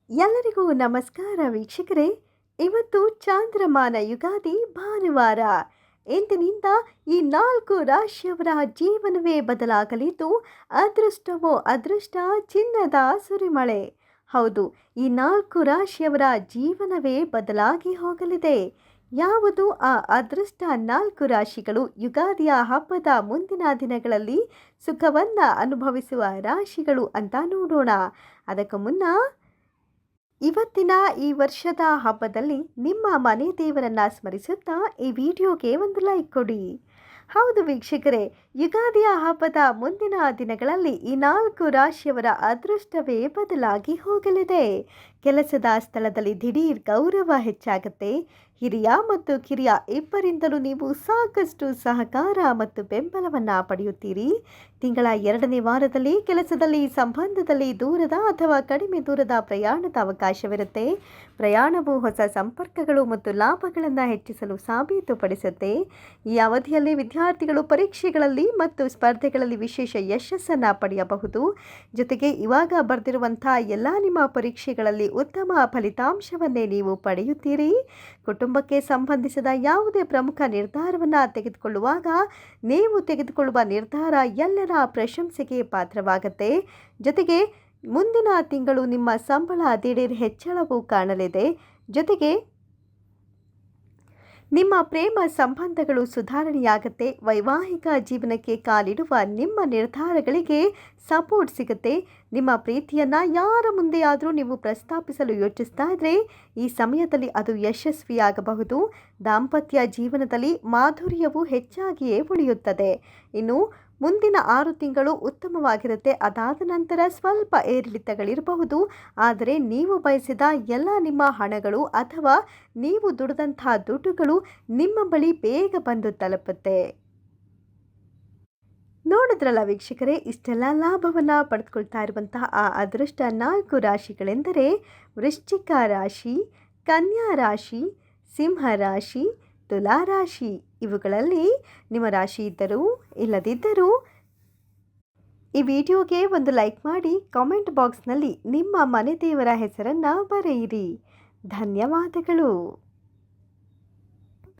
ಎಲ್ಲರಿಗೂ ನಮಸ್ಕಾರ ವೀಕ್ಷಕರೇ. ಇವತ್ತು ಚಾಂದ್ರಮಾನ ಯುಗಾದಿ ಭಾನುವಾರ. ಇಂದಿನಿಂದ ಈ 4 ರಾಶಿಯವರ ಜೀವನವೇ ಬದಲಾಗಲಿದ್ದು ಅದೃಷ್ಟವೋ ಅದೃಷ್ಟ, ಚಿನ್ನದ ಸುರಿಮಳೆ. ಹೌದು, ಈ 4 ರಾಶಿಯವರ ಜೀವನವೇ ಬದಲಾಗಿ ಹೋಗಲಿದೆ. ಯಾವುದು ಆ ಅದೃಷ್ಟ 4 ರಾಶಿಗಳು? ಯುಗಾದಿಯ ಹಬ್ಬದ ಮುಂದಿನ ದಿನಗಳಲ್ಲಿ ಸುಖವನ್ನ ಅನುಭವಿಸುವ ರಾಶಿಗಳು ಅಂತ ನೋಡೋಣ. ಅದಕ್ಕೂ ಮುನ್ನ ಇವತ್ತಿನ ಈ ವರ್ಷದ ಹಬ್ಬದಲ್ಲಿ ನಿಮ್ಮ ಮನೆ ದೇವರನ್ನ ಸ್ಮರಿಸುತ್ತಾ ಈ ವಿಡಿಯೋಗೆ ಒಂದು ಲೈಕ್ ಕೊಡಿ. ಹೌದು ವೀಕ್ಷಕರೇ, ಯುಗಾದಿಯ ಹಬ್ಬದ ಮುಂದಿನ ದಿನಗಳಲ್ಲಿ ಈ 4 ರಾಶಿಯವರ ಅದೃಷ್ಟವೇ ಬದಲಾಗಿ ಹೋಗಲಿದೆ. ಕೆಲಸದ ಸ್ಥಳದಲ್ಲಿ ದಿಢೀರ್ ಗೌರವ ಹೆಚ್ಚಾಗುತ್ತೆ. ಹಿರಿಯ ಮತ್ತು ಕಿರಿಯ ಇಬ್ಬರಿಂದಲೂ ನೀವು ಸಾಕಷ್ಟು ಸಹಕಾರ ಮತ್ತು ಬೆಂಬಲವನ್ನು ಪಡೆಯುತ್ತೀರಿ. ತಿಂಗಳ 2ನೇ ವಾರದಲ್ಲಿ ಕೆಲಸದಲ್ಲಿ, ಸಂಬಂಧದಲ್ಲಿ ದೂರದ ಅಥವಾ ಕಡಿಮೆ ದೂರದ ಪ್ರಯಾಣದ ಅವಕಾಶವಿರುತ್ತೆ. ಪ್ರಯಾಣವು ಹೊಸ ಸಂಪರ್ಕಗಳು ಮತ್ತು ಲಾಭಗಳನ್ನು ಹೆಚ್ಚಿಸಲು ಸಾಬೀತುಪಡಿಸುತ್ತೆ. ಈ ಅವಧಿಯಲ್ಲಿ ವಿದ್ಯಾರ್ಥಿಗಳು ಪರೀಕ್ಷೆಗಳಲ್ಲಿ ಮತ್ತು ಸ್ಪರ್ಧೆಗಳಲ್ಲಿ ವಿಶೇಷ ಯಶಸ್ಸನ್ನು ಪಡೆಯಬಹುದು. ಜೊತೆಗೆ ಇವಾಗ ಬರೆದಿರುವಂಥ ಎಲ್ಲ ನಿಮ್ಮ ಪರೀಕ್ಷೆಗಳಲ್ಲಿ ಉತ್ತಮ ಫಲಿತಾಂಶವನ್ನೇ ನೀವು ಪಡೆಯುತ್ತೀರಿ. ಕುಟುಂಬಕ್ಕೆ ಸಂಬಂಧಿಸಿದ ಯಾವುದೇ ಪ್ರಮುಖ ನಿರ್ಧಾರವನ್ನು ತೆಗೆದುಕೊಳ್ಳುವಾಗ ನೀವು ತೆಗೆದುಕೊಳ್ಳುವ ನಿರ್ಧಾರ ಎಲ್ಲರ ಪ್ರಶಂಸೆಗೆ ಪಾತ್ರವಾಗುತ್ತೆ. ಜೊತೆಗೆ ಮುಂದಿನ ತಿಂಗಳು ನಿಮ್ಮ ಸಂಬಳ ದಿಢೀರ್ ಹೆಚ್ಚಳವೂ ಕಾಣಲಿದೆ. ಜೊತೆಗೆ ನಿಮ್ಮ ಪ್ರೇಮ ಸಂಬಂಧಗಳು ಸುಧಾರಣೆಯಾಗುತ್ತೆ. ವೈವಾಹಿಕ ಜೀವನಕ್ಕೆ ಕಾಲಿಡುವ ನಿಮ್ಮ ನಿರ್ಧಾರಗಳಿಗೆ ಸಪೋರ್ಟ್ ಸಿಗುತ್ತೆ. ನಿಮ್ಮ ಪ್ರೀತಿಯನ್ನು ಯಾರ ಮುಂದೆಯಾದರೂ ನೀವು ಪ್ರಸ್ತಾಪಿಸಲು ಯೋಚಿಸ್ತಾ ಇದ್ರೆ ಈ ಸಮಯದಲ್ಲಿ ಅದು ಯಶಸ್ವಿಯಾಗಬಹುದು. ದಾಂಪತ್ಯ ಜೀವನದಲ್ಲಿ ಮಾಧುರ್ಯವು ಹೆಚ್ಚಾಗಿಯೇ ಉಳಿಯುತ್ತದೆ. ಇನ್ನು ಮುಂದಿನ 6 ತಿಂಗಳು ಉತ್ತಮವಾಗಿರುತ್ತೆ. ಅದಾದ ನಂತರ ಸ್ವಲ್ಪ ಏರಿಳಿತಗಳಿರಬಹುದು. ಆದರೆ ನೀವು ಬಯಸಿದ ಎಲ್ಲ ನಿಮ್ಮ ಹಣಗಳು ಅಥವಾ ನೀವು ದುಡಿದಂತಹ ದುಡ್ಡುಗಳು ನಿಮ್ಮ ಬಳಿ ಬೇಗ ಬಂದು ತಲುಪುತ್ತೆ. ನೋಡಿದ್ರಲ್ಲ ವೀಕ್ಷಕರೇ, ಇಷ್ಟೆಲ್ಲ ಲಾಭವನ್ನು ಪಡೆದುಕೊಳ್ತಾ ಇರುವಂತಹ ಆ ಅದೃಷ್ಟ 4 ರಾಶಿಗಳೆಂದರೆ ವೃಶ್ಚಿಕ ರಾಶಿ, ಕನ್ಯಾ ರಾಶಿ, ಸಿಂಹ ರಾಶಿ, ತುಲಾ ರಾಶಿ. ಇವುಗಳಲ್ಲಿ ನಿಮ್ಮ ರಾಶಿ ಇದ್ದರೂ ಇಲ್ಲದಿದ್ದರೂ ಈ ವಿಡಿಯೋಗೆ ಒಂದು ಲೈಕ್ ಮಾಡಿ ಕಾಮೆಂಟ್ ಬಾಕ್ಸ್ನಲ್ಲಿ ನಿಮ್ಮ ಮನೆ ದೇವರ ಹೆಸರನ್ನು ಬರೆಯಿರಿ. ಧನ್ಯವಾದಗಳು.